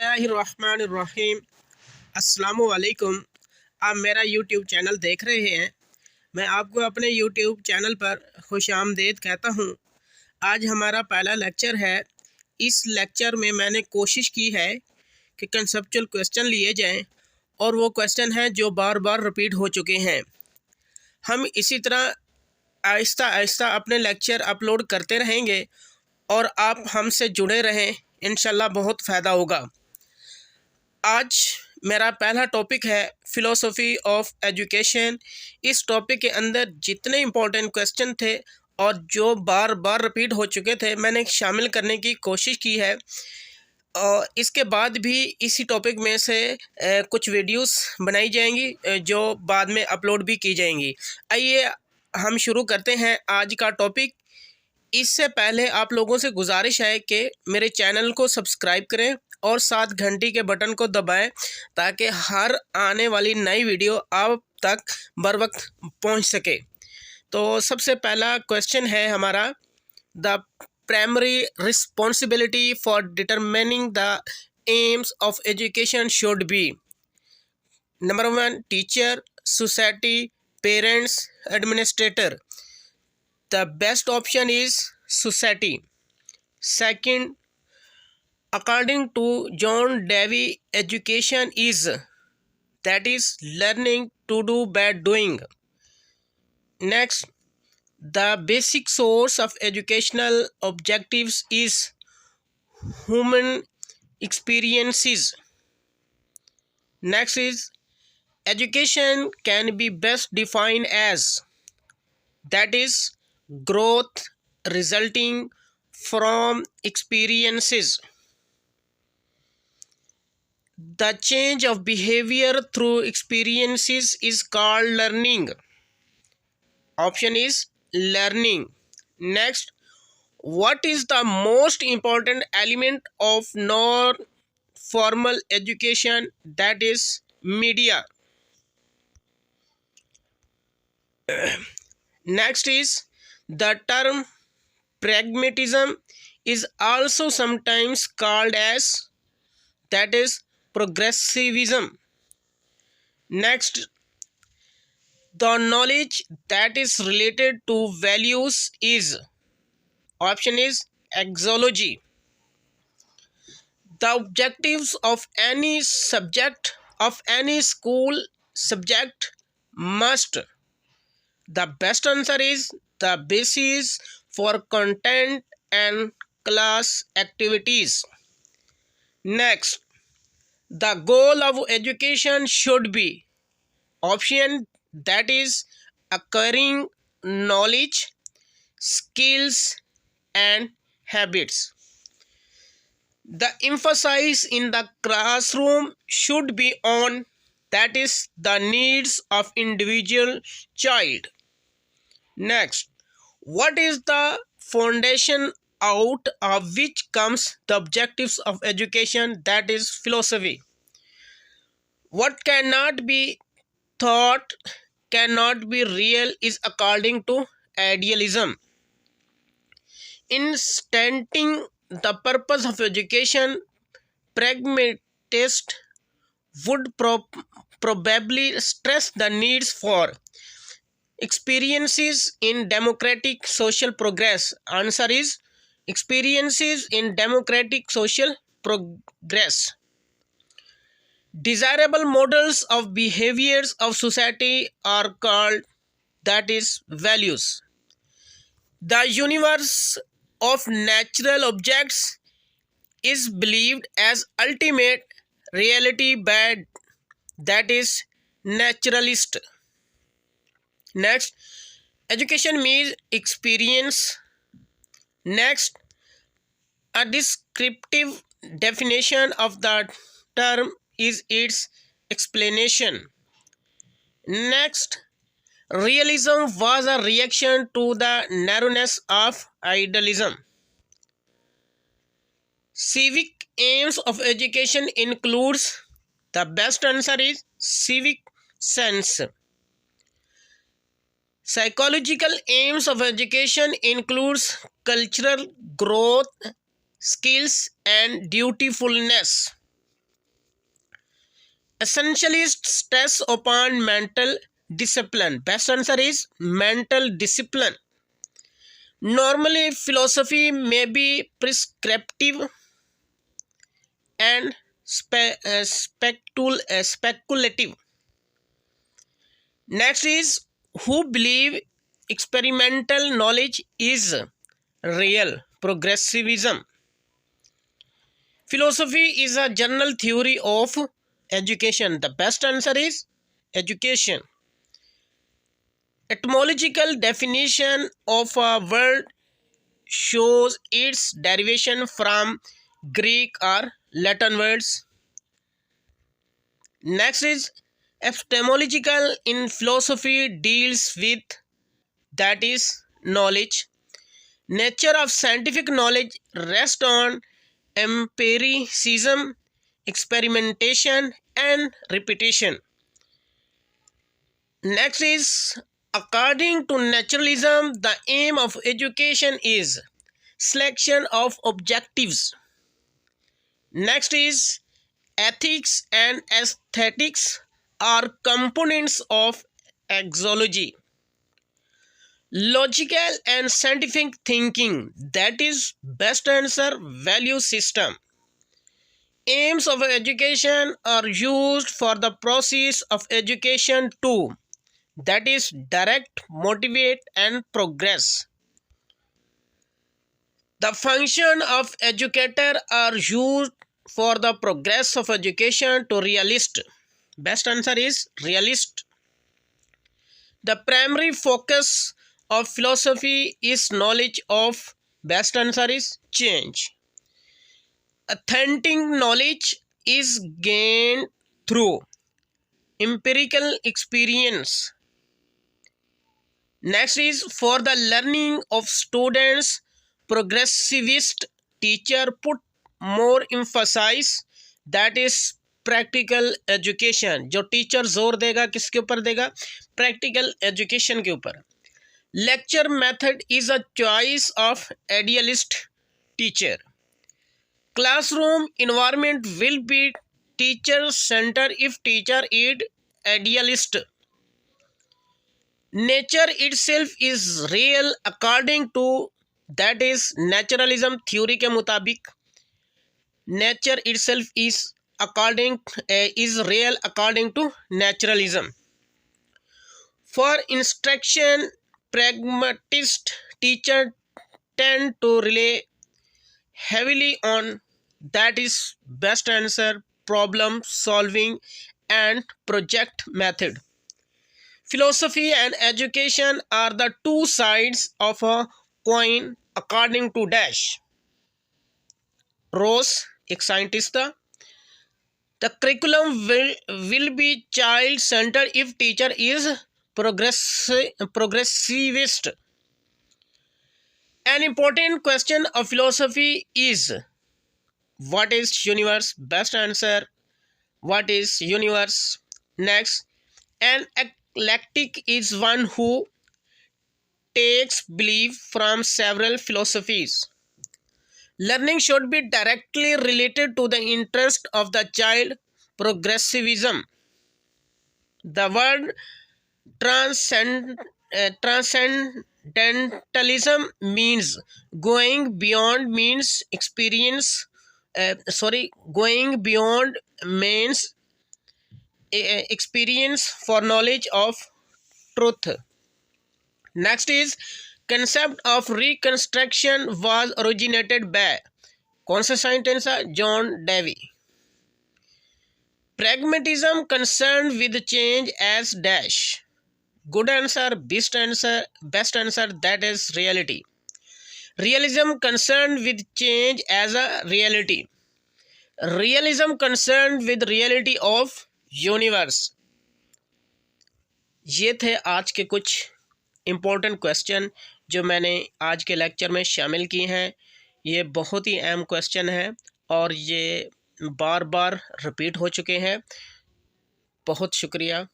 बिस्मिल्लाहिर्रहमानिर्रहीम। अस्सलामुअलैकुम। आप मेरा यूट्यूब चैनल देख रहे हैं। मैं आपको अपने यूट्यूब चैनल पर खुश आमदीद कहता हूँ। आज हमारा पहला लेक्चर है। इस लेक्चर में मैंने कोशिश की है कि कंसेप्चुअल क्वेश्चन लिए जाएं और वो क्वेश्चन हैं जो बार बार रिपीट हो चुके हैं। हम इसी तरह आहिस्ता आहिस्ता अपने लेक्चर अपलोड करते रहेंगे और आप हमसे जुड़े रहें। इंशाल्लाह बहुत फ़ायदा होगा। आज मेरा पहला टॉपिक है फ़िलोसफ़ी ऑफ एजुकेशन। इस टॉपिक के अंदर जितने इम्पोर्टेंट क्वेश्चन थे और जो बार बार रिपीट हो चुके थे मैंने शामिल करने की कोशिश की है। और इसके बाद भी इसी टॉपिक में से कुछ वीडियोस बनाई जाएंगी जो बाद में अपलोड भी की जाएंगी। आइए हम शुरू करते हैं आज का टॉपिक। इससे पहले आप लोगों से गुजारिश है कि मेरे चैनल को सब्सक्राइब करें और साथ घंटी के बटन को दबाएं ताकि हर आने वाली नई वीडियो आप तक बर वक्त पहुँच सके। तो सबसे पहला क्वेश्चन है हमारा, the primary responsibility for determining the AIIMS of education should be. Number 1, teacher, society, parents, administrator. The best option is society. Second, according to John Dewey, education is, that is, learning to do by doing. Next, the basic source of educational objectives is human experiences. Next is, education can be best defined as, that is, growth resulting from experiences. The change of behavior through experiences is called learning. Option is learning. Next, what is the most important element of non-formal education? That is media. Next is, the term pragmatism is also sometimes called as, that is, progressivism. Next, the knowledge that is related to values is, option is axiology. The objectives of any subject, of any school subject must, the best answer is the basis for content and class activities. Next, the goal of education should be, option, that is, acquiring knowledge, skills and habits. The emphasis in the classroom should be on, that is, the needs of individual child. Next, what is the foundation out of which comes the objectives of education? That is philosophy. What cannot be thought, cannot be real is according to idealism. In stating the purpose of education, pragmatists would probably stress the needs for experiences in democratic social progress. Answer is experiences in democratic social progress. Desirable models of behaviors of society are called, that is, values. The universe of natural objects is believed as ultimate reality by, that is, naturalist. Next, education means experience. Next, a descriptive definition of the term is its explanation. Next, realism was a reaction to the narrowness of idealism. Civic aims of education includes, the best answer is civic sense. Psychological aims of education includes cultural growth, skills and dutifulness. Essentialist stress upon mental discipline. Best answer is mental discipline. Normally, philosophy may be prescriptive and speculative. Next is who believe experimental knowledge is real. Progressivism. Philosophy is a general theory of education. The best answer is education. Etymological definition of a word shows its derivation from Greek or Latin words. Next is epistemological in philosophy deals with, that is, knowledge. Nature of scientific knowledge rests on empiricism, experimentation, and repetition. Next is, according to naturalism, the aim of education is selection of objectives. Next is, ethics and aesthetics are components of axiology. Logical and scientific thinking, that is, best answer, value system. Aims of education are used for the process of education too, that is, direct, motivate, and progress. The function of educator are used for the progress of education to realist. Best answer is realist. The primary focus of philosophy is knowledge of, best answer is change. Authentic knowledge is gained through empirical experience. Next is, for the learning of students, progressivist teacher put more emphasis, that is practical education. जो teacher जोर देगा किसके ऊपर देगा? Practical education के ऊपर. Lecture method is a choice of idealist teacher. Classroom environment will be teacher center if teacher is idealist. Nature itself is real according to, that is naturalism theory के मुताबिक. Nature itself is real according to naturalism. For instruction, pragmatist teachers tend to rely heavily on, that is best answer, problem solving and project method. Philosophy and education are the two sides of a coin according to Dash. रोस एक scientist था. The curriculum will be child centered if teacher is progressivist. An important question of philosophy is, what is universe? Best answer, what is universe. Next, an eclectic is one who takes belief from several philosophies. Learning should be directly related to the interest of the child. Progressivism. The word transcendentalism means going beyond means experience. Going beyond means experience for knowledge of truth. Next is, concept of reconstruction was originated by, कौन सा scientist है? John Dewey. Pragmatism concerned with change as dash. Good answer, best answer, that is reality. Realism concerned with change as a reality. Realism concerned with reality of universe. ये थे आज के कुछ important question जो मैंने आज के लेक्चर में शामिल किए हैं. ये बहुत ही अहम क्वेश्चन है और ये बार बार रिपीट हो चुके हैं. बहुत शुक्रिया.